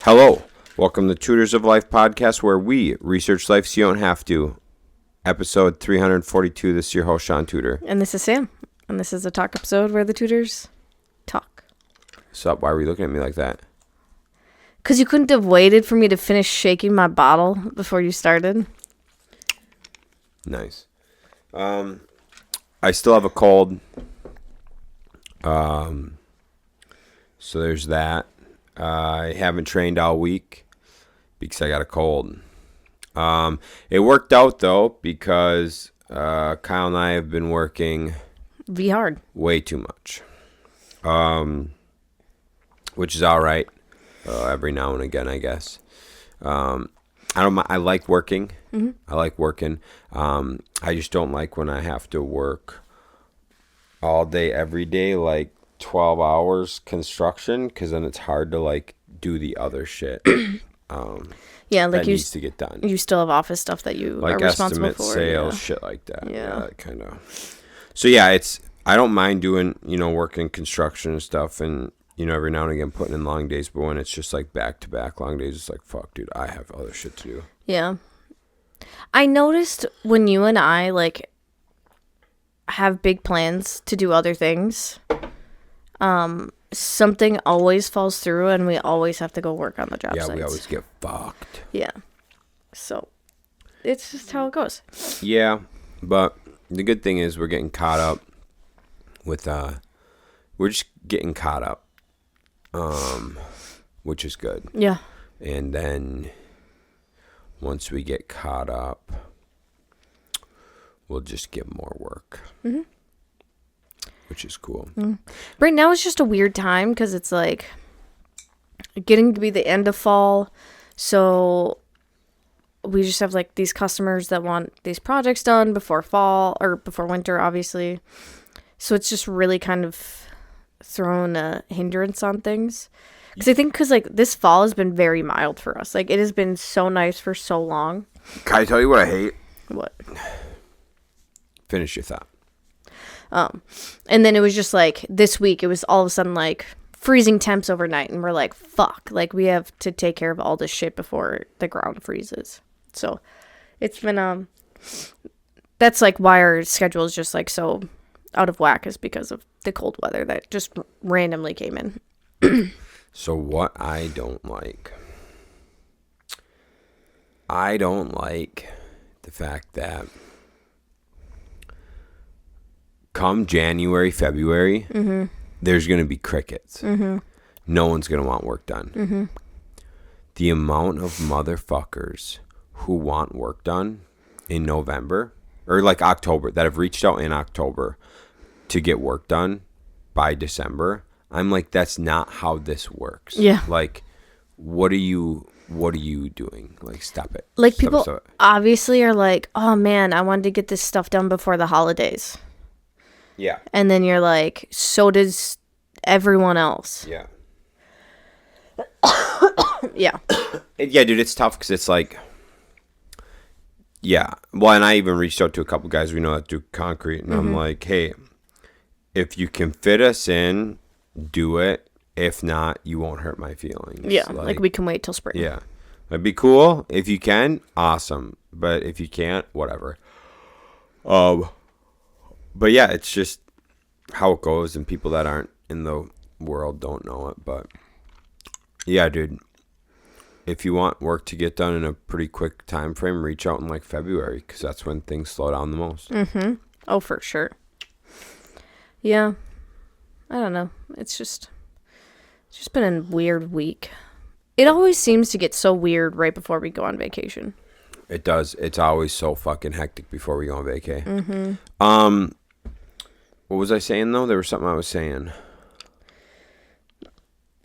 Hello, welcome to Tutors of Life podcast, where we research life so you don't have to. Episode 342. This is your host, Shaun Tutor. And this is Sam. And this is a talk episode where the tutors talk. What's up? Why are you looking at me like that? Because you couldn't have waited for me to finish shaking my bottle before you started. Nice. I still have a cold. So there's that. I haven't trained all week because I got a cold. It worked out, though, because Kyle and I have been working hard. Way too much, which is all right every now and again, I guess. I like working. Mm-hmm. I like working. I just don't like when I have to work all day, every day, like 12 hours construction, because then it's hard to like do the other shit. Yeah, like that needs to get done. You still have office stuff that you like are responsible estimate, for. Sales, yeah. Shit like that. Yeah, kind of. So yeah, I don't mind doing, working construction and stuff, and every now and again putting in long days. But when it's just like back to back long days, it's like, fuck, dude, I have other shit to do. Yeah, I noticed when you and I like have big plans to do other things, something always falls through and we always have to go work on the job sites. Yeah, we always get fucked. Yeah. So it's just how it goes. Yeah, but the good thing is we're getting caught up with we're just getting caught up. Which is good. Yeah. And then once we get caught up, we'll just get more work. Mm-hmm. Which is cool. Mm. Right now it's just a weird time because it's like getting to be the end of fall. So we just have like these customers that want these projects done before fall or before winter, obviously. So it's just really kind of thrown a hindrance on things. Because I think like this fall has been very mild for us. Like it has been so nice for so long. Can I tell you what I hate? What? Finish your thought. And then it was just like this week, it was all of a sudden like freezing temps overnight. And we're like, fuck, like we have to take care of all this shit before the ground freezes. So it's been, that's like why our schedule is just like so out of whack, is because of the cold weather that just randomly came in. So what I don't like the fact that come January, February, mm-hmm. there's going to be crickets. Mm-hmm. No one's going to want work done. Mm-hmm. The amount of motherfuckers who want work done in November or like October that have reached out in October to get work done by December, I'm like, that's not how this works. Yeah. Like, what are you doing? Like, stop it. Like, people obviously are like, oh man, I wanted to get this stuff done before the holidays. Yeah. And then you're like, so does everyone else. Yeah. Yeah. Yeah, dude, it's tough because it's like, yeah. Well, and I even reached out to a couple guys we know that do concrete, and mm-hmm. I'm like, hey, if you can fit us in, do it. If not, you won't hurt my feelings. Yeah, like we can wait till spring. Yeah. It'd be cool. If you can, awesome. But if you can't, whatever. But yeah, it's just how it goes, and people that aren't in the world don't know it. But yeah, dude, if you want work to get done in a pretty quick time frame, reach out in like February, because that's when things slow down the most. Mm-hmm. Oh, for sure. Yeah. I don't know. It's just been a weird week. It always seems to get so weird right before we go on vacation. It does. It's always so fucking hectic before we go on vacay. Mm-hmm. What was I saying, though? There was something I was saying.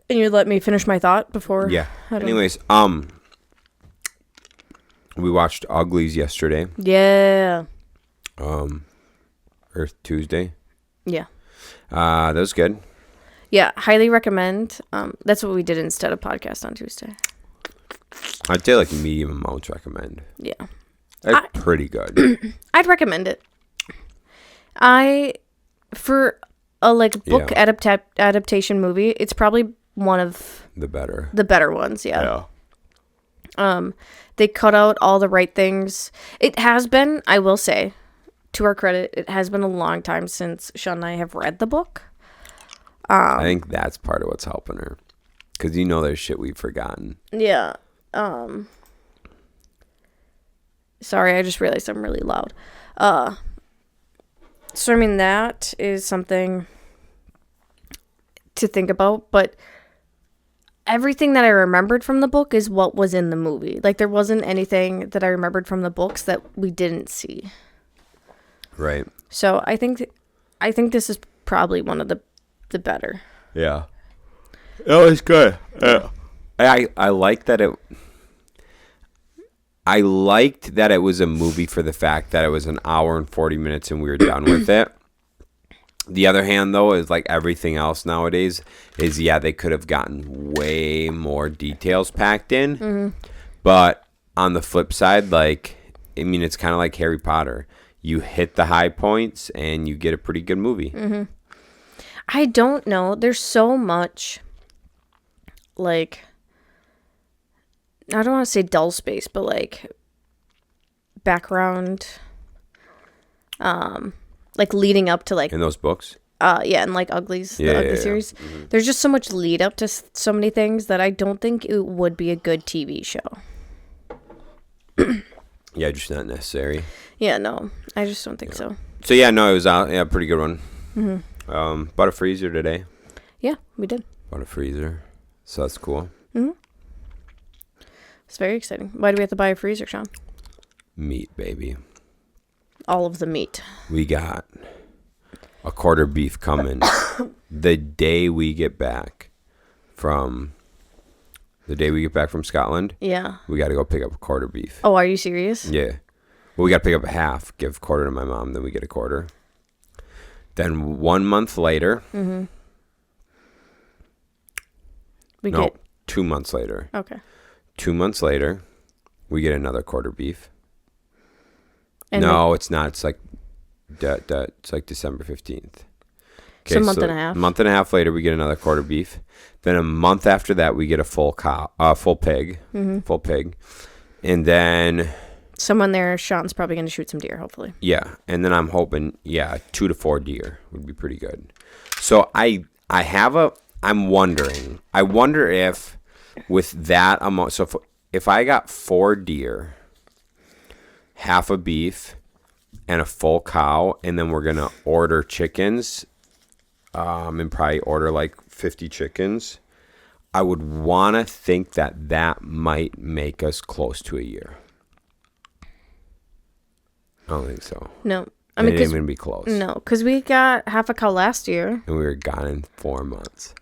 And you let me finish my thought before? Yeah. Anyways, we watched Uglies yesterday. Yeah. Earth Tuesday. Yeah. That was good. Yeah, highly recommend. That's what we did instead of podcast on Tuesday. I'd say like medium amounts recommend. Yeah. That's pretty good. I'd recommend it. For a like book adaptation movie, it's probably one of the better ones. Yeah. They cut out all the right things. It has been, I will say, to our credit, it has been a long time since Shaun and I have read the book. I think that's part of what's helping her, because there's shit we've forgotten. Yeah. Sorry, I just realized I'm really loud. So I mean, that is something to think about, but everything that I remembered from the book is what was in the movie. Like, there wasn't anything that I remembered from the books that we didn't see. Right. So I think this is probably one of the better. Yeah. Oh, it's good. Yeah. I like that it. I liked that it was a movie for the fact that it was an hour and 40 minutes and we were done with it. The other hand, though, is like everything else nowadays is, they could have gotten way more details packed in. Mm-hmm. But on the flip side, it's kind of like Harry Potter. You hit the high points and you get a pretty good movie. Mm-hmm. I don't know. There's so much, I don't want to say dull space, but background, leading up to in those books. And Uglies, the Ugly series. Mm-hmm. There's just so much lead up to so many things that I don't think it would be a good TV show. Yeah, just not necessary. Yeah, no, I just don't think so. So it was out. Yeah, pretty good one. Mm-hmm. Bought a freezer today. Yeah, we did. Bought a freezer, so that's cool. Mm-hmm. It's very exciting. Why do we have to buy a freezer, Shaun? Meat, baby. All of the meat. We got a quarter beef coming the day we get back from Scotland. Yeah. We got to go pick up a quarter beef. Oh, are you serious? Yeah. Well, we got to pick up a half, give a quarter to my mom, then we get a quarter. Then 1 month later. Mm-hmm. 2 months later. Okay. 2 months later, we get another quarter beef. And it's not. It's it's like December 15th. Okay, so a month and a half. A month and a half later, we get another quarter beef. Then a month after that, we get a full pig. Mm-hmm. Full pig. And then... someone there, Shaun's probably going to shoot some deer, hopefully. Yeah. And then I'm hoping, 2 to 4 deer would be pretty good. So I wonder if with that amount, so if I got 4 deer, half a beef, and a full cow, and then we're going to order chickens, and probably order 50 chickens, I would want to think that might make us close to a year. I don't think so. No. I mean, it ain't going to be close. No, because we got half a cow last year. And we were gone in 4 months.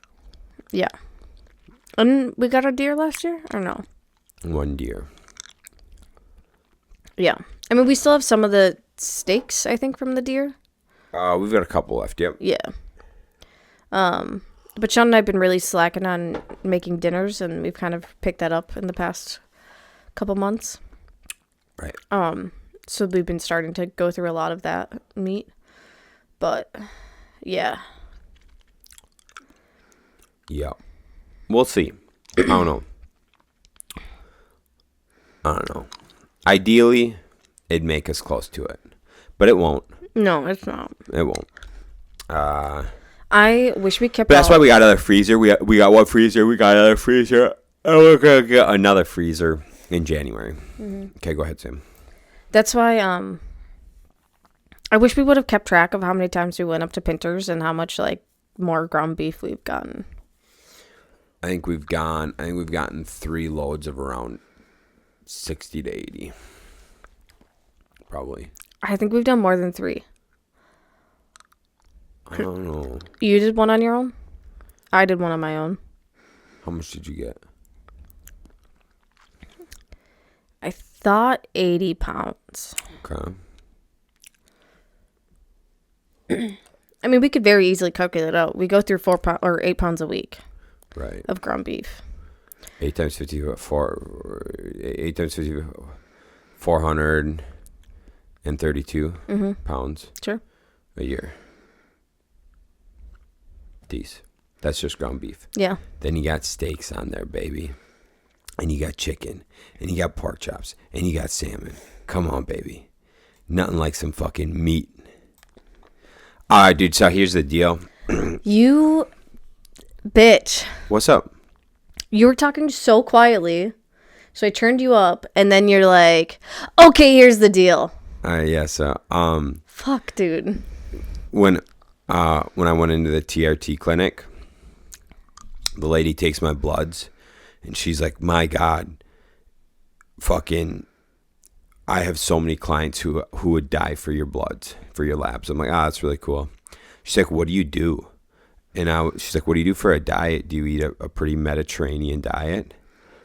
Yeah. And we got a deer last year, or no? 1 deer. Yeah. I mean, we still have some of the steaks, I think, from the deer. We've got a couple left, yep. Yeah. But Shaun and I have been really slacking on making dinners, and we've kind of picked that up in the past couple months. Right. So we've been starting to go through a lot of that meat. But, yeah. Yeah. We'll see. I don't know. Ideally, it'd make us close to it. But it won't. No, it's not. It won't. I wish we kept. But that's why we got another freezer. We got one freezer. We got another freezer. And we're gonna get another freezer in January. Mm-hmm. Okay, go ahead, Sam. That's why. I wish we would have kept track of how many times we went up to Pinter's and how much more ground beef we've gotten. I think we've gotten 3 loads of around 60 to 80. Probably. I think we've done more than 3. I don't know. You did one on your own? I did one on my own. How much did you get? I thought 80 pounds. Okay. I mean, we could very easily calculate it out. We go through 8 pounds a week. Right. Of ground beef. 8 times 50, 432 mm-hmm. pounds. Sure. A year. These. That's just ground beef. Yeah. Then you got steaks on there, baby. And you got chicken. And you got pork chops. And you got salmon. Come on, baby. Nothing like some fucking meat. All right, dude. So here's the deal. You bitch. What's up? You were talking so quietly. So I turned you up. And then you're like, okay, here's the deal. Yeah, so Fuck, dude. when I went into the TRT clinic, the lady takes my bloods, and she's like, "My God, fucking, I have so many clients who would die for your bloods, for your labs." I'm like, that's really cool. She's like, "What do you do?" And she's like, "What do you do for a diet? Do you eat a pretty Mediterranean diet?"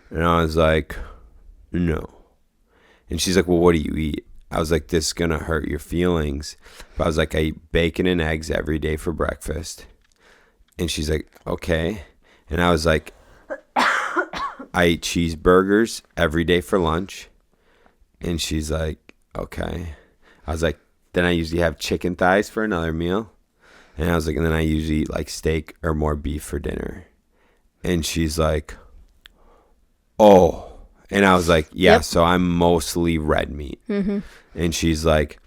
And I was like, "No." And she's like, "Well, what do you eat?" I was like, "This is going to hurt your feelings." But I was like, "I eat bacon and eggs every day for breakfast." And she's like, "Okay." And I was like, "I eat cheeseburgers every day for lunch." And she's like, "Okay." I was like, "Then I usually have chicken thighs for another meal." And I was like, "And then I usually eat like steak or more beef for dinner." And she's like, "Oh." And I was like, "Yeah, Yep. So I'm mostly red meat." Mm-hmm. And she's like,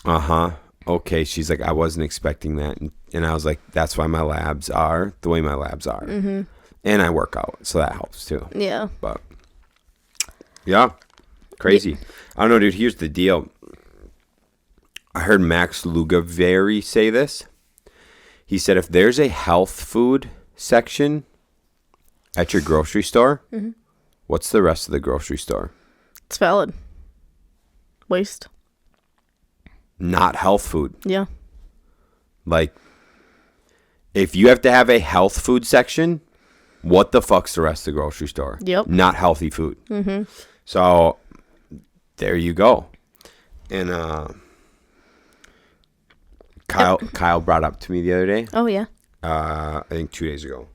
"Uh-huh. Okay." She's like, "I wasn't expecting that." And I was like, "That's why my labs are the way my labs are." Mm-hmm. And I work out, so that helps too. Yeah. But, yeah, crazy. I don't know, dude. Here's the deal. I heard Max Lugavere say this. He said, if there's a health food section at your grocery store, what's the rest of the grocery store? It's valid. Waste. Not health food. Yeah. Like, if you have to have a health food section, what the fuck's the rest of the grocery store? Yep. Not healthy food. Mm-hmm. So, there you go. And Kyle brought up to me the other day. Oh, yeah. I think 2 days ago.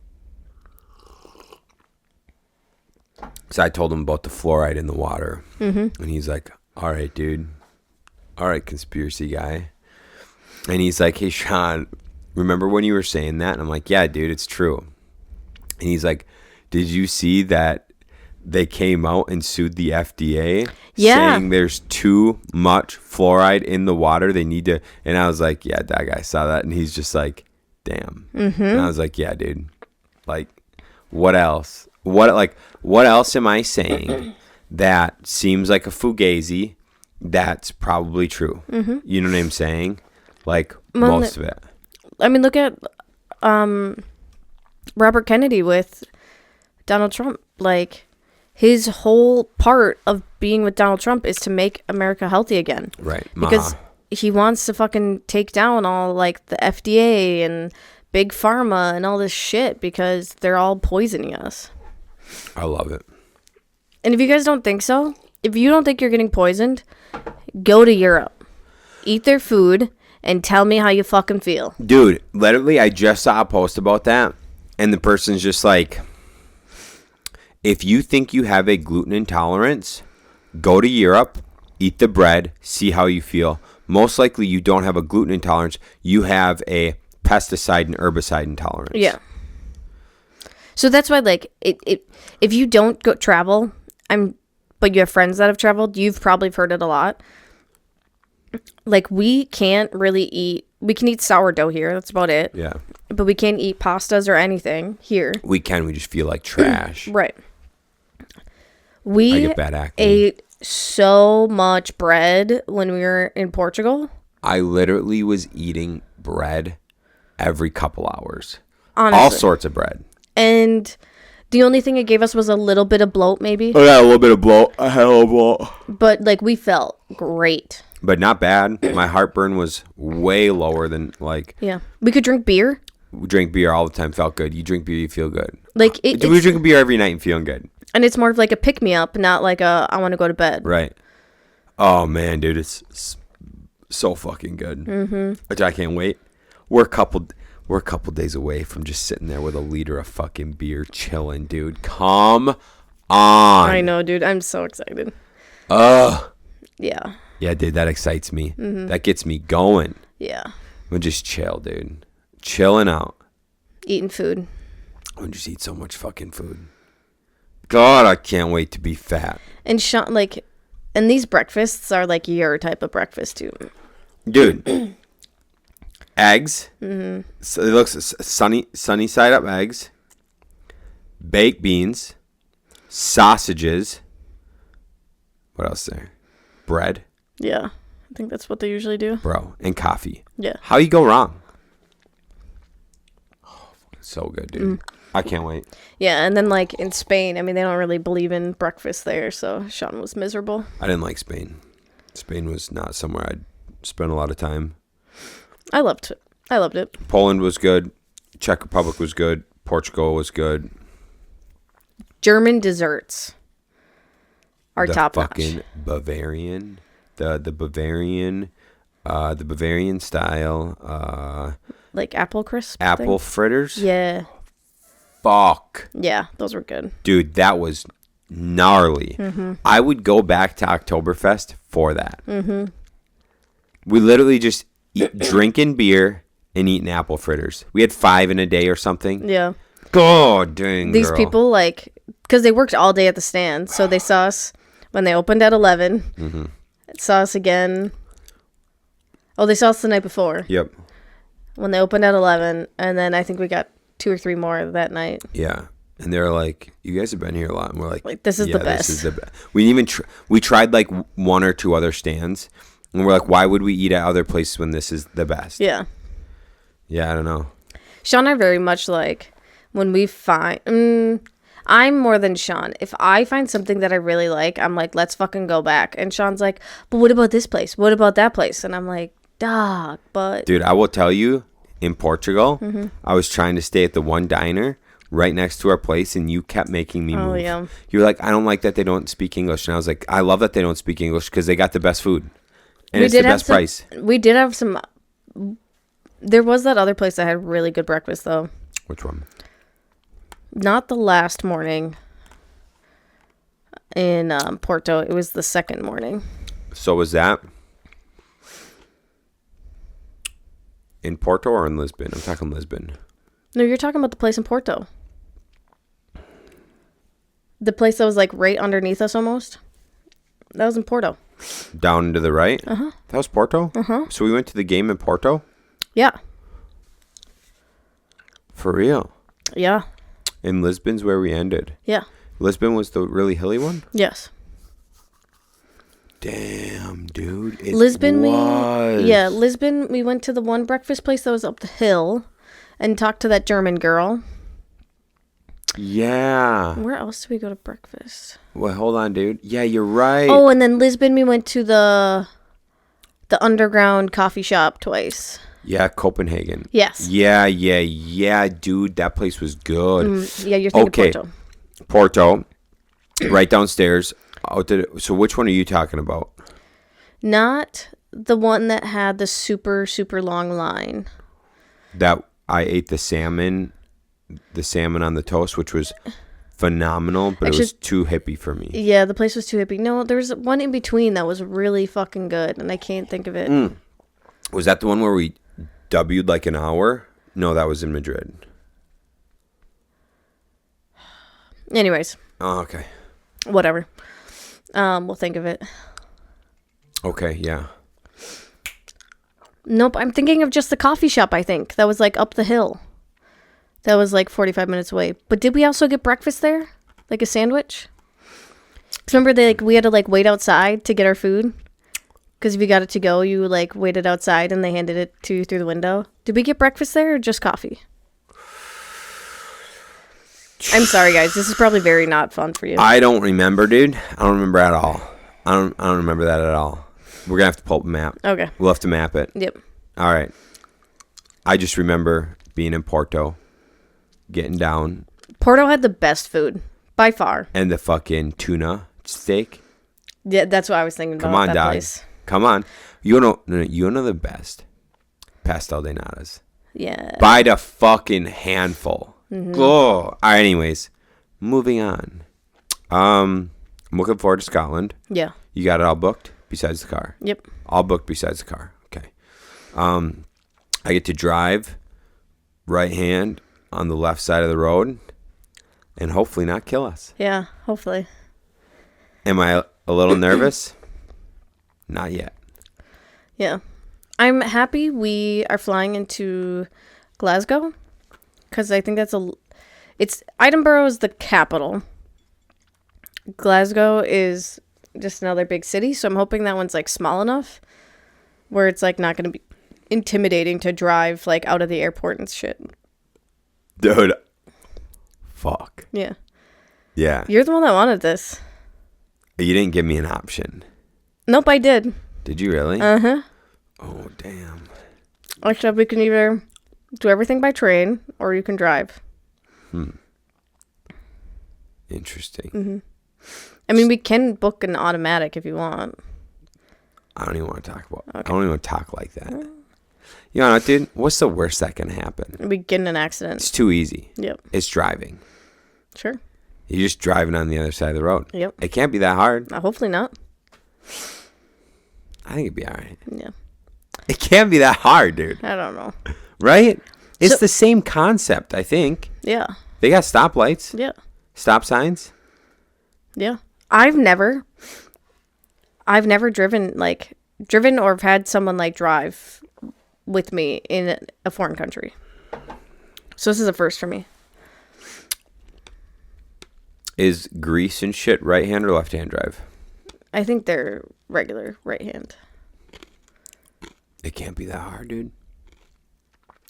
So I told him about the fluoride in the water. Mm-hmm. And he's like, "All right, dude. All right, conspiracy guy." And he's like, "Hey, Shaun, remember when you were saying that?" And I'm like, "Yeah, dude, it's true." And he's like, "Did you see that they came out and sued the FDA saying there's too much fluoride in the water? They need to." And I was like, "Yeah, that guy saw that." And he's just like, "Damn." Mm-hmm. And I was like, "Yeah, dude. Like, what else? What else am I saying that seems like a fugazi that's probably true?" Mm-hmm. You know what I'm saying? Like, most of it. I mean, look at Robert Kennedy with Donald Trump. Like, his whole part of being with Donald Trump is to make America healthy again. Right. Because he wants to fucking take down all, like, the FDA and Big Pharma and all this shit because they're all poisoning us. I love it. And if you guys don't think so, if you don't think you're getting poisoned, go to Europe. Eat their food and tell me how you fucking feel. Dude, literally, I just saw a post about that. And the person's just like, if you think you have a gluten intolerance, go to Europe, eat the bread, see how you feel. Most likely you don't have a gluten intolerance. You have a pesticide and herbicide intolerance. Yeah. So that's why, like, if you don't go travel, but you have friends that have traveled, you've probably heard it a lot. Like, we can't really eat. We can eat sourdough here. That's about it. Yeah. But we can't eat pastas or anything here. We just feel like trash. Right. I We get bad acne. ate so much bread when we were in Portugal. I literally was eating bread every couple hours. Honestly. All sorts of bread. And the only thing it gave us was a little bit of bloat, maybe. I got a little bit of bloat. I had a little bloat. But, like, we felt great. But not bad. My heartburn was way lower than, like... Yeah. We could drink beer. We drink beer all the time. Felt good. You drink beer, you feel good. Like, we drink beer every night and feeling good. And it's more of like a pick-me-up, not like a I want to go to bed. Right. Oh, man, dude. It's so fucking good. Mm-hmm. I can't wait. We're a couple days away from just sitting there with a liter of fucking beer chilling, dude. Come on. I know, dude. I'm so excited. Yeah. Yeah, dude, that excites me. Mm-hmm. That gets me going. Yeah. We'll just chill, dude. Chilling out. Eating food. I would just eat so much fucking food. God, I can't wait to be fat. And Shaun, like, and these breakfasts are like your type of breakfast too. Dude. Eggs. Mm-hmm. So it looks sunny side up eggs. Baked beans. Sausages. What else there? Bread. Yeah. I think that's what they usually do. Bro. And coffee. Yeah. How you go wrong? Oh, so good, dude. I can't wait. Yeah, and then like in Spain, I mean, they don't really believe in breakfast there, so Shaun was miserable. I didn't like Spain. Spain was not somewhere I'd spend a lot of time. I loved it. Poland was good. Czech Republic was good. Portugal was good. German desserts are top notch. Fucking Bavarian. The Bavarian style. Like apple crisp. Apple fritters. Yeah. Fuck. Yeah, those were good. Dude, that was gnarly. Mm-hmm. I would go back to Oktoberfest for that. Mm-hmm. We literally just drinking beer and eating apple fritters. We had 5 in a day or something. Yeah. God dang, These girl. people, like, because they worked all day at the stand, so they saw us when they opened at 11. Mm-hmm. Saw us again. Oh, they saw us the night before. Yep. When they opened at 11, and then I think we got 2 or 3 more that night. Yeah. And they're like, you guys have been here a lot. And we're like this is the best. This is the best. We didn't even we tried like 1 or 2 other stands. And we're like, why would we eat at other places when this is the best? Yeah. Yeah, I don't know. Shaun and I very much like when we find... I'm more than Shaun. If I find something that I really like, I'm like, let's fucking go back. And Shaun's like, but what about this place? What about that place? And I'm like, dog, but... Dude, I will tell you, in Portugal, I was trying to stay at the one diner right next to our place, and you kept making me move. Oh, yeah. You're like, I don't like that they don't speak English. And I was like, I love that they don't speak English because they got the best food. And it's the best price. We did have some... There was that other place that had really good breakfast, though. Which one? Not the last morning in Porto. It was the second morning. So was that in Porto or in Lisbon? I'm talking Lisbon. No, you're talking about the place in Porto. The place that was like right underneath us almost. That was in Porto. Down to the right? Uh-huh. That was Porto? Uh-huh. So we went to the game in Porto? Yeah. For real? Yeah. In Lisbon's where we ended? Yeah. Lisbon was the really hilly one? Yes. Damn, dude. It Lisbon, was. Lisbon, we went to the one breakfast place that was up the hill and talked to that German girl. Yeah. Where else do we go to breakfast? Well, hold on, dude. Yeah, you're right. Oh, and then Lisbon, we went to the underground coffee shop twice. Yeah, Copenhagen. Yes. Yeah, dude. That place was good. Yeah, you're thinking Porto. Porto, right downstairs. So which one are you talking about? Not the one that had the super, super long line. That I ate the salmon on the toast, which was phenomenal, but it was too hippie for me. Yeah, the place was too hippie. No, there was one in between that was really fucking good, and I can't think of it. Was that the one where we W'd like an hour? No, that was in Madrid. Anyways. Oh, okay. Whatever. We'll think of it. Okay, yeah. Nope, I'm thinking of just the coffee shop, I think. That was like up the hill. That was like 45 minutes away. But did we also get breakfast there? Like a sandwich? 'Cause remember we had to like wait outside to get our food? Because if you got it to go, you like waited outside and they handed it to you through the window. Did we get breakfast there or just coffee? I'm sorry, guys. This is probably very not fun for you. I don't remember, dude. I don't remember at all. I don't remember that at all. We're gonna have to pull up a map. Okay. We'll have to map it. Yep. All right. I just remember being in Porto, getting down. Porto had the best food by far. And the fucking tuna steak. Yeah, that's what I was thinking about. Come on, that dog. place. Come on. You know the best. Pastel de natas. Yeah. By the fucking handful. Oh. All right, anyways. Moving on. I'm looking forward to Scotland. Yeah. You got it all booked besides the car? Yep. All booked besides the car. Okay. I get to drive right hand on the left side of the road and hopefully not kill us. Yeah, hopefully. Am I a little nervous? Not yet. Yeah. I'm happy we are flying into Glasgow because I think it's Edinburgh is the capital. Glasgow is just another big city, so I'm hoping that one's like small enough where it's like not going to be intimidating to drive like out of the airport and shit. Dude. Fuck. Yeah. Yeah. You're the one that wanted this. You didn't give me an option. Nope, I did. Did you really? Uh-huh. Oh, damn. I said we can either do everything by train or you can drive. Interesting. Mm-hmm. I mean, we can book an automatic if you want. I don't even want to talk about Okay. I don't even want to talk like that. You know, dude, what's the worst that can happen? We get in an accident. It's too easy. Yep. It's driving. Sure. You're just driving on the other side of the road. Yep. It can't be that hard. Hopefully not. I think it'd be all right. Yeah. It can't be that hard, dude. I don't know. Right? It's So- the same concept, I think. Yeah. They got stoplights, Yeah. stop signs. Yeah. I've never driven or have had someone like drive with me in a foreign country. So this is a first for me. Is Greece and shit right hand or left hand drive? I think they're regular right hand. It can't be that hard, dude.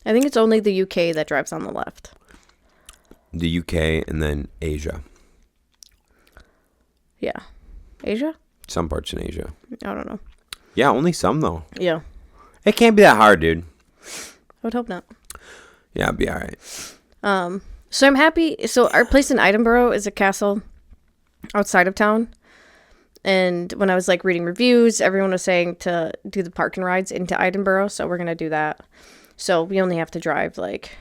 I think it's only the UK that drives on the left. The UK and then Asia. Yeah. Asia? Some parts in Asia. I don't know. Yeah, only some though. Yeah. It can't be that hard, dude. I would hope not. Yeah, it'll be all right. So I'm happy. So our place in Edinburgh is a castle outside of town. And when I was like reading reviews, everyone was saying to do the park and rides into Edinburgh. So we're going to do that. So we only have to drive like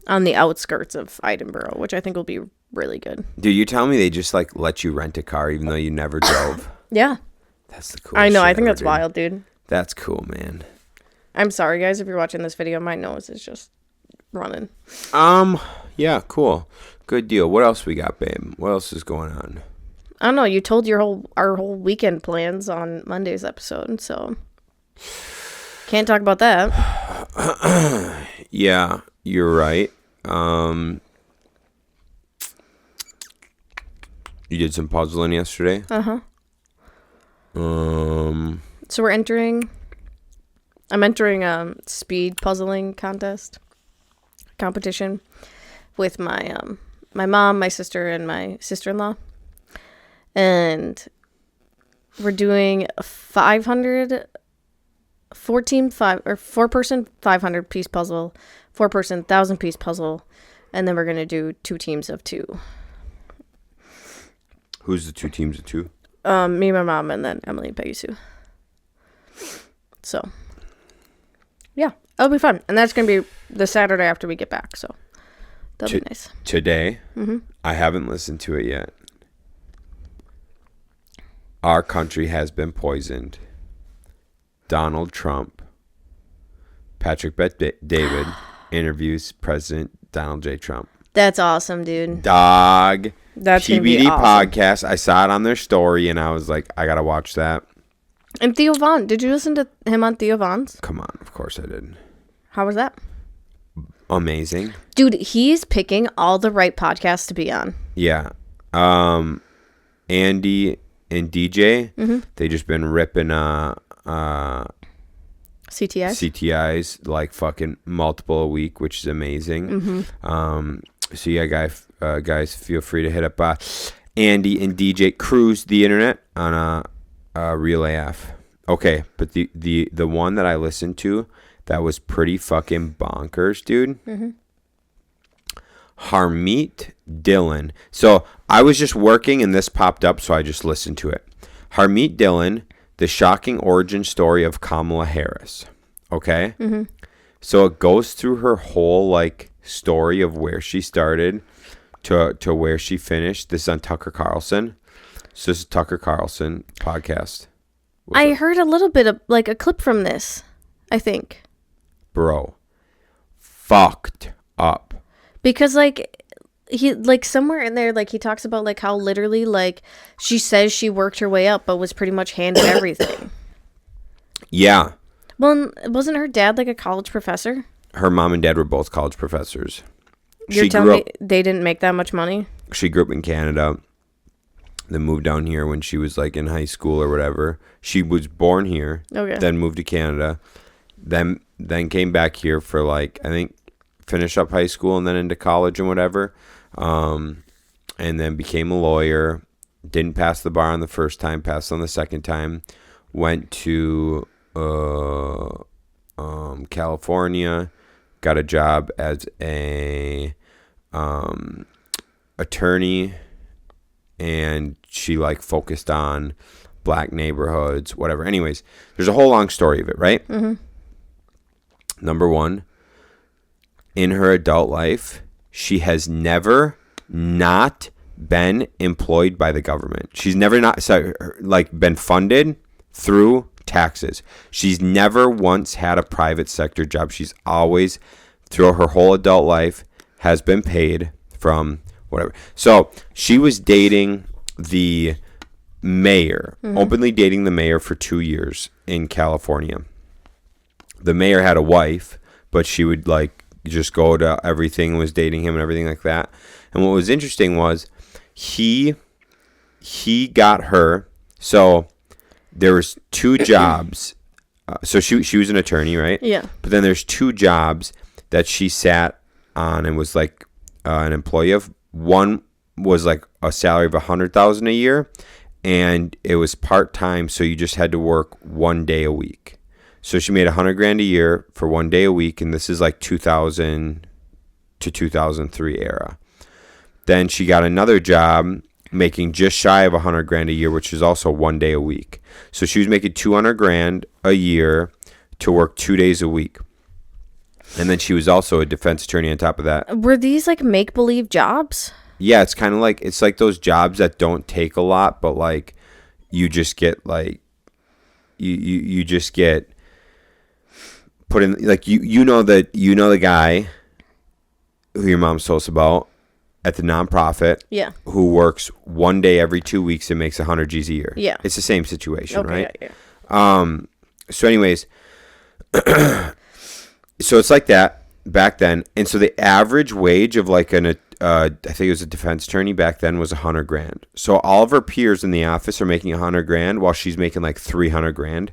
on the outskirts of Edinburgh, which I think will be really good. Dude, you tell me they just like let you rent a car even though you never drove? Yeah. That's the coolest I know. shit I think ever, that's dude. wild, dude. That's cool, man. I'm sorry, guys, if you're watching this video. My nose is just running. Yeah, cool. Good deal. What else we got, babe? What else is going on? I don't know. You told our whole weekend plans on Monday's episode, so can't talk about that. Yeah, you're right. You did some puzzling yesterday? Uh-huh. Um, So I'm entering a speed puzzling competition with my mom, my sister, and my sister-in-law. And we're doing a 4-person 500-piece puzzle, 4-person 1,000-piece puzzle, and then we're going to do 2 teams of 2. who's the 2 teams of 2? Me, my mom, and then Emily and Peggy Sue. So, yeah, it'll be fun. And that's going to be the Saturday after we get back, so that'll be nice. Today? Mm-hmm. I haven't listened to it yet. Our country has been poisoned. Donald Trump. Patrick Bet-David interviews President Donald J. Trump. That's awesome, dude. Dog. That's going to be PBD awesome. podcast. I saw it on their story and I was like, I got to watch that. And Theo Von. Did you listen to him on Theo Von's? Come on. Of course I did. How was that? Amazing. Dude, he's picking all the right podcasts to be on. Yeah. Andy and DJ, they just been ripping CTIs like fucking multiple a week, which is amazing. So yeah, guys, feel free to hit up Andy and DJ Cruise the internet on Real AF. Okay, but the one that I listened to that was pretty fucking bonkers, dude. Harmeet Dillon. So I was just working and this popped up, so I just listened to it. Harmeet Dillon, the shocking origin story of Kamala Harris. Okay? So it goes through her whole like story of where she started to where she finished. This is on Tucker Carlson. So this is Tucker Carlson podcast. I heard a little bit of like a clip from this, I think. Bro. Fucked up. Because like he like somewhere in there like he talks about like how literally like she says she worked her way up but was pretty much handed everything. Yeah. Well, wasn't her dad like a college professor? Her mom and dad were both college professors. You're telling me they didn't make that much money? She grew up in Canada, then moved down here when she was like in high school or whatever. She was born here, then moved to Canada, then came back here for like, I think, finish up high school and then into college and whatever, and then became a lawyer. Didn't pass the bar on the first time, passed on the second time. Went to California, got a job as a attorney, and she like focused on black neighborhoods, whatever. Anyways, there's a whole long story of it, right? Mm-hmm. Number one, in her adult life, she has never not been employed by the government. She's never been funded through taxes. She's never once had a private sector job. She's always, through her whole adult life, has been paid from whatever. So she was dating the mayor, openly dating the mayor for 2 years in California. The mayor had a wife, but she would like just go to everything, was dating him and everything like that. And what was interesting was he got her. So there was 2 jobs. So she was an attorney, right? Yeah. But then there's 2 jobs that she sat on and was like an employee of. One was like a salary of $100,000 a year, and it was part-time, so you just had to work 1 day a week. So she made $100,000 a year for 1 day a week, and this is like 2000 to 2003 era. Then she got another job making just shy of $100,000 a year, which is also 1 day a week. So she was making $200,000 a year to work 2 days a week. And then she was also a defense attorney on top of that. Were these like make-believe jobs? Yeah, it's kind of like, it's like those jobs that don't take a lot, but like you just get like, you just get put in, like you know the guy who your mom told us about at the nonprofit. Yeah. Who works 1 day every 2 weeks and makes 100 G's a year. Yeah. It's the same situation, okay, right? Yeah. So anyways, so it's like that back then. And so the average wage of like I think it was a defense attorney back then was $100,000. So all of her peers in the office are making $100,000 while she's making like $300,000.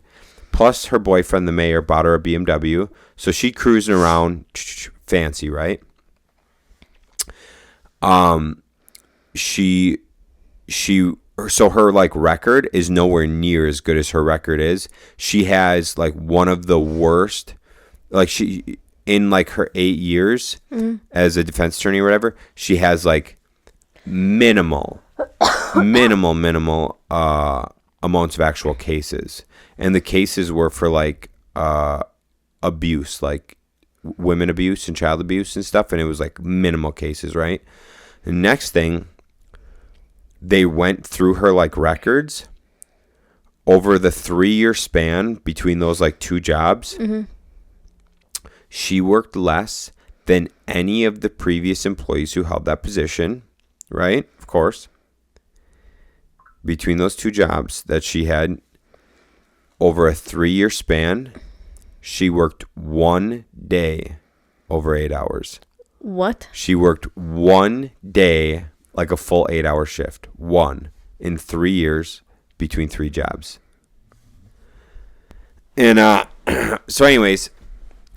Plus her boyfriend, the mayor, bought her a BMW. So she cruising around fancy, right? So her like record is nowhere near as good as her record is. She has like one of the worst, like she, in like her 8 years as a defense attorney or whatever, she has like minimal amounts of actual cases. And the cases were for like abuse, like women abuse and child abuse and stuff. And it was like minimal cases, right? The next thing, they went through her like records over the 3-year span between those like 2 jobs. Mm-hmm. She worked less than any of the previous employees who held that position, right? Of course. Between those 2 jobs that she had over a 3-year span, she worked 1 day over 8 hours. What? She worked 1 day, like a full 8-hour shift. 1 in 3 years between 3 jobs. And so anyways,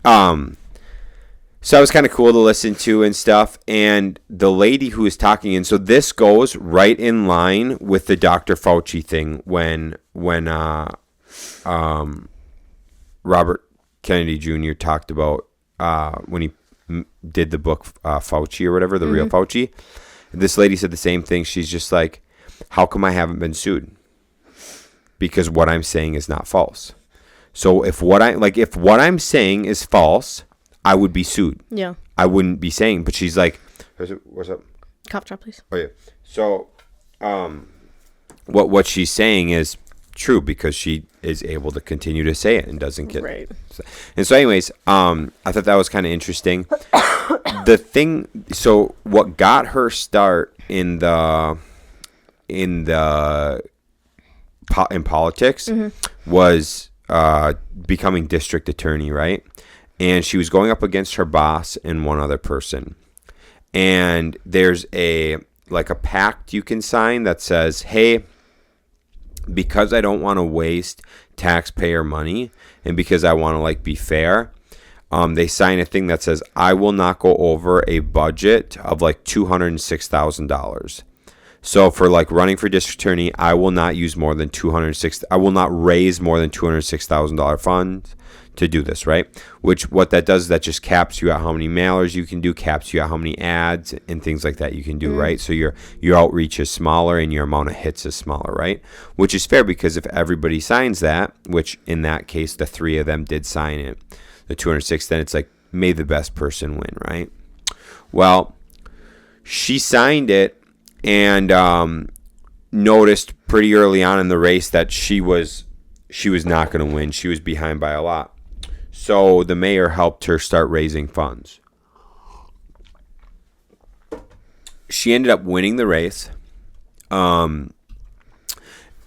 so that was kind of cool to listen to and stuff. And the lady who was talking, and so this goes right in line with the Dr. Fauci thing when Robert Kennedy Jr. talked about when he did the book Fauci or whatever, the real Fauci. This lady said the same thing. She's just like, how come I haven't been sued? Because what I'm saying is not false. So if what I'm saying is false, I would be sued. Yeah. I wouldn't be saying, but she's like, what's up? Cough drop, please. Oh yeah. So, what she's saying is, true because she is able to continue to say it and doesn't get Right. And so anyways, I thought that was kind of interesting. So what got her start in politics was becoming district attorney, right? And she was going up against her boss and one other person. And there's a pact you can sign that says, hey, because I don't want to waste taxpayer money and because I want to be fair, they sign a thing that says I will not go over a budget of $206,000. So for running for district attorney, I will not use more than I will not raise more than $206,000 funds to do this, right? Which what that does is that just caps you out how many mailers you can do, caps you out how many ads and things like that you can do, right? So your outreach is smaller and your amount of hits is smaller, right? Which is fair because if everybody signs that, which in that case the three of them did sign it, the 206, then it's may the best person win, right? Well, she signed it and noticed pretty early on in the race that she was not going to win. She was behind by a lot. So the mayor helped her start raising funds. She ended up winning the race. And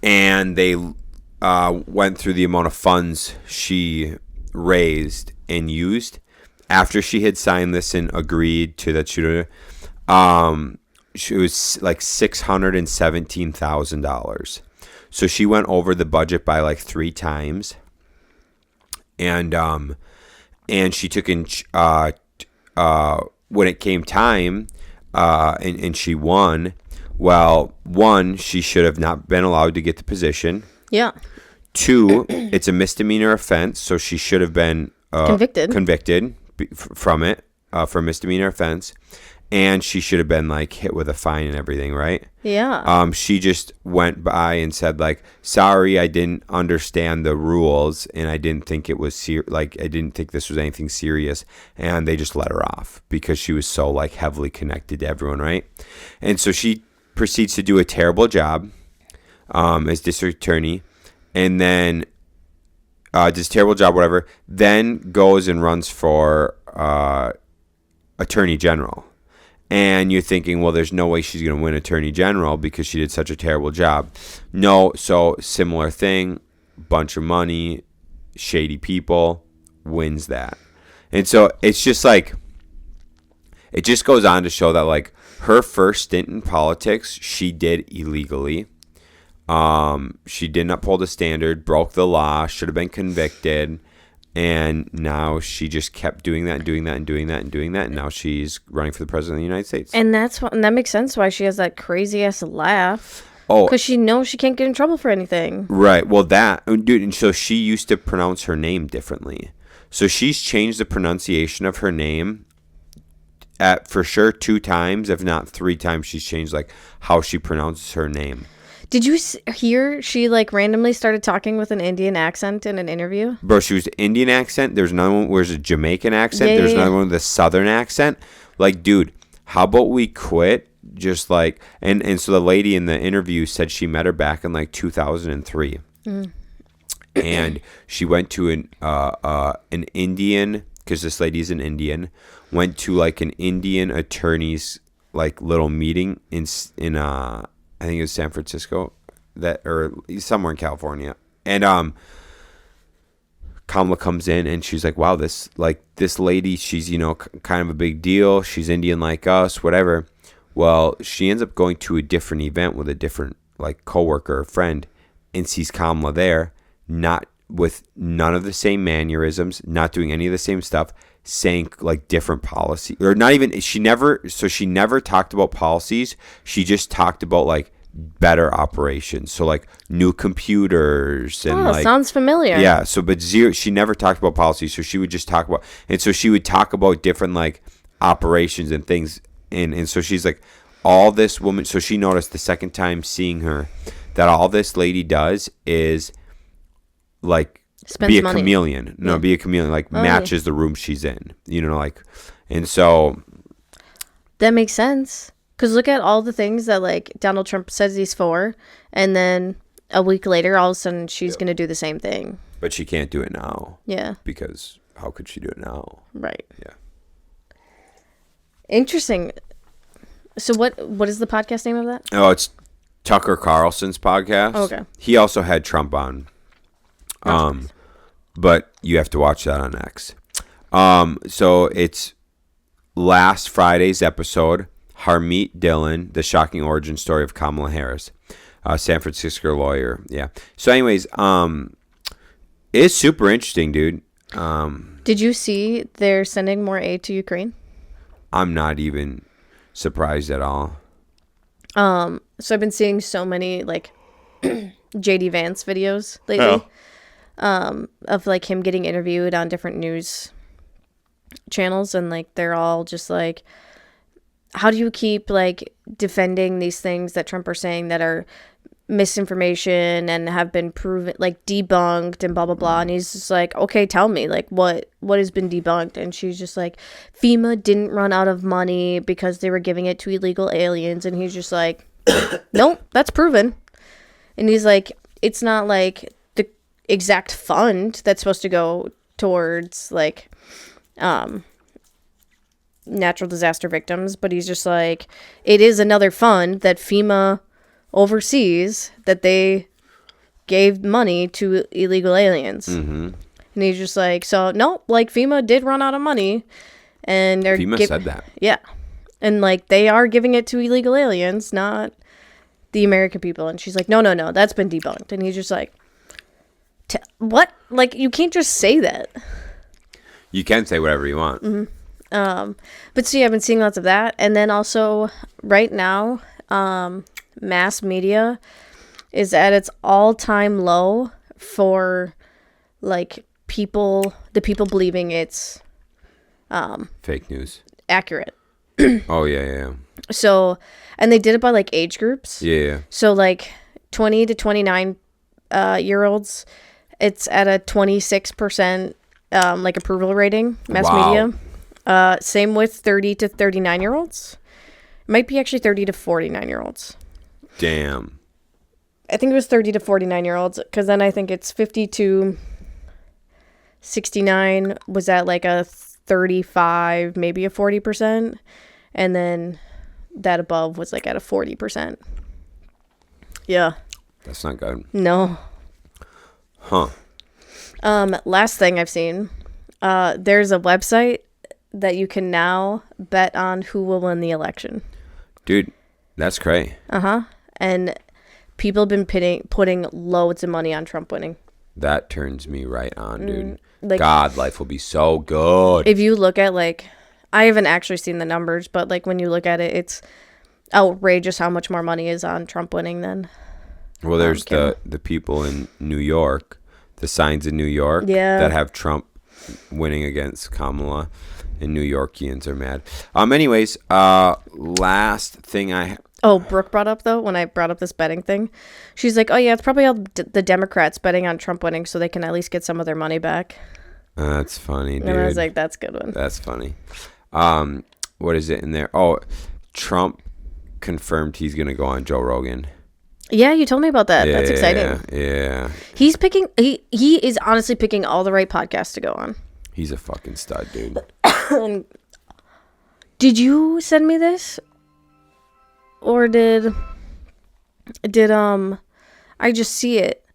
they went through the amount of funds she raised and used after she had signed this and agreed to that. She was $617,000. So she went over the budget by 3 times. And she took in when it came time and she won. Well, 1, she should have not been allowed to get the position. Yeah. 2, it's a misdemeanor offense, so she should have been convicted from it for a misdemeanor offense. And she should have been hit with a fine and everything, right? Yeah. She just went by and said sorry, I didn't understand the rules and I didn't think it was I didn't think this was anything serious, and they just let her off because she was so heavily connected to everyone, right? And so she proceeds to do a terrible job as district attorney, and then does a terrible job, whatever. Then goes and runs for attorney general. And you're thinking, well, there's no way she's going to win attorney general because she did such a terrible job. No, so similar thing, bunch of money, shady people, wins that. And so it's just it just goes on to show that her first stint in politics, she did illegally. She didn't uphold the standard, broke the law, should have been convicted. And now she just kept doing that and doing that and doing that and doing that. And now she's running for the president of the United States. And that makes sense why she has that crazy ass laugh. Oh, because she knows she can't get in trouble for anything. Right. Well, dude. And so she used to pronounce her name differently. So she's changed the pronunciation of her name for sure 2 times, if not 3 times. She's changed how she pronounces her name. Did you hear she randomly started talking with an Indian accent in an interview? Bro, she was Indian accent. There's another one where there's a Jamaican accent. There's another one with a Southern accent. Dude, how about we quit? Just and so the lady in the interview said she met her back in 2003. And she went to an Indian, because this lady's an Indian, went to an Indian attorney's little meeting in I think it was San Francisco, or somewhere in California. And Kamala comes in and she's like, wow, this lady, she's, kind of a big deal. She's Indian like us, whatever. Well, she ends up going to a different event with a different coworker or friend and sees Kamala there, not with none of the same mannerisms, not doing any of the same stuff, saying different policy, or not even, she never talked about policies. She just talked about better operations. So new computers and sounds familiar. Yeah. So, but she never talked about policies. So she would just talk about, and so she would talk about different operations and things. And so she's all this woman. So she noticed the second time seeing her that all this lady does is Spends be a money. chameleon. No, be a chameleon. Matches the room she's in. And so that makes sense. Because look at all the things that Donald Trump says he's for, and then a week later, all of a sudden, she's going to do the same thing. But she can't do it now. Yeah. Because how could she do it now? Right. Yeah. Interesting. So what is the podcast name of that? Oh, it's Tucker Carlson's podcast. Oh, okay. He also had Trump on. But you have to watch that on X. So it's last Friday's episode, Harmeet Dillon, the shocking origin story of Kamala Harris, San Francisco lawyer. Yeah. So anyways, it's super interesting, dude. Did you see they're sending more aid to Ukraine? I'm not even surprised at all. So I've been seeing so many like JD Vance videos lately. Of like him getting interviewed on different news channels, and like they're all just like, how do you keep like defending these things that Trump are saying that are misinformation and have been proven like debunked and blah blah blah. And he's just like, okay, tell me like what has been debunked. And she's just like, FEMA didn't run out of money because they were giving it to illegal aliens. And he's just like, nope, that's proven. And he's like, it's not like the exact fund that's supposed to go towards like natural disaster victims, but he's just like, it is another fund that FEMA overseas that they gave money to illegal aliens. Mm-hmm. And he's just like, so no, like FEMA did run out of money, and they're FEMA said that. Yeah, and like they are giving it to illegal aliens, not the American people. And she's like, no, that's been debunked. And he's just like, what? Like you can't just say that. You can say whatever you want. Mm-hmm. But see, I've been seeing lots of that, and then also right now, mass media is at its all-time low for like the people believing it's fake news, accurate. Oh yeah. So, and they did it by like age groups. Yeah. So like 20 to 29 year olds, it's at a 26% like approval rating, mass media. Same with 30 to 39 year olds. It might be actually 30 to 49 year olds. Damn. I think it was 30 to 49 year olds, because then I think it's 50 to 69 was at like a 35, maybe a 40%. And then that above was like at a 40%. Yeah. That's not good. No. Huh. Last thing I've seen, there's a website that you can now bet on who will win the election. Dude, that's great. Uh-huh. And people have been putting loads of money on Trump winning. That turns me right on, dude. Like, God, life will be so good. If you look at, like, I haven't actually seen the numbers, but, like, when you look at it, it's outrageous how much more money is on Trump winning than... Well, there's the people in New York, the signs in New York that have Trump winning against Kamala, and New Yorkians are mad. Anyways, last thing Oh, Brooke brought up, though, when I brought up this betting thing. She's like, oh, yeah, it's probably all the Democrats betting on Trump winning so they can at least get some of their money back. That's funny, dude. And I was like, that's a good one. That's funny. What is it in there? Oh, Trump confirmed he's going to go on Joe Rogan. Yeah, you told me about that. That's exciting. Yeah. He's picking, he is honestly picking all the right podcasts to go on. He's a fucking stud, dude. Did you send me this? Or did I just see it?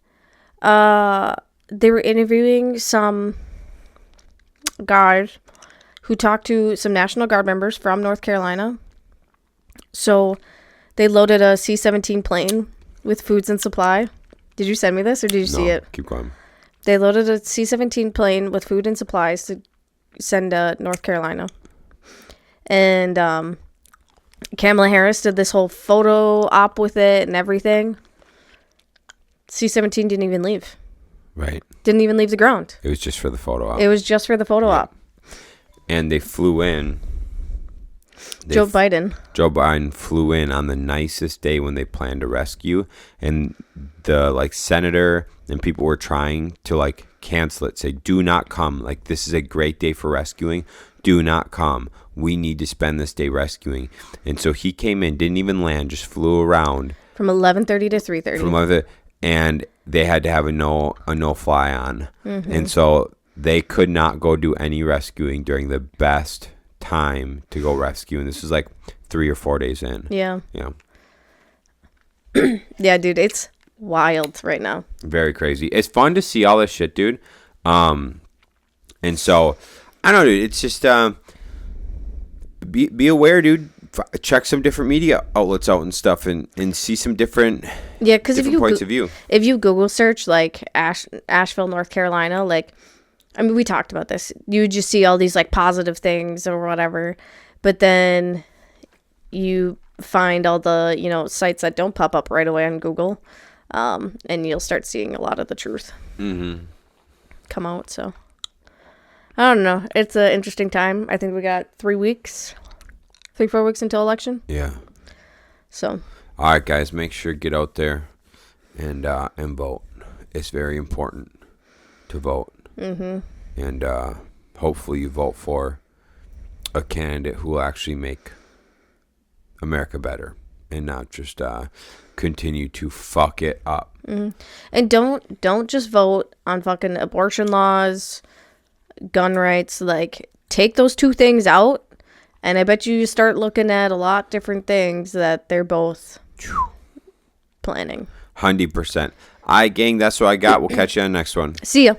They were interviewing some guys who talked to some National Guard members from North Carolina. So they loaded a C-17 plane with foods and supply. Did you send me this, or did you see it? Keep going. They loaded a C-17 plane with food and supplies to send to North Carolina. And Kamala Harris did this whole photo op with it and everything. C-17 didn't even leave. Right. Didn't even leave the ground. It was just for the photo op. It was just for the photo op. And they flew in. Joe Biden flew in on the nicest day when they planned to rescue. And the senator and people were trying to cancel it. Say, do not come. This is a great day for rescuing. Do not come. We need to spend this day rescuing. And so he came in, didn't even land, just flew around. From 11:30 to 3:30. and they had to have a no fly on, and so they could not go do any rescuing during the best time to go rescue. And this is like 3 or 4 days in. Yeah. Yeah. Yeah, dude, it's wild right now. Very crazy. It's fun to see all this shit, dude. And so I don't know, dude. It's just be aware, dude. Check some different media outlets out and stuff, and see some different because if points of view. If you Google search like Asheville, North Carolina, like, I mean, we talked about this. You would just see all these like positive things or whatever, but then you find all the, you know, sites that don't pop up right away on Google, and you'll start seeing a lot of the truth come out. So I don't know. It's an interesting time. I think we got 3 weeks, 4 weeks until election. Yeah. So. All right, guys, make sure to get out there and vote. It's very important to vote. And hopefully you vote for a candidate who will actually make America better and not just continue to fuck it up. And don't just vote on fucking abortion laws, gun rights. Like, take those two things out, and I bet you start looking at a lot different things that they're both planning. 100%. All right, gang, that's what I got. We'll catch you on the next one. See ya.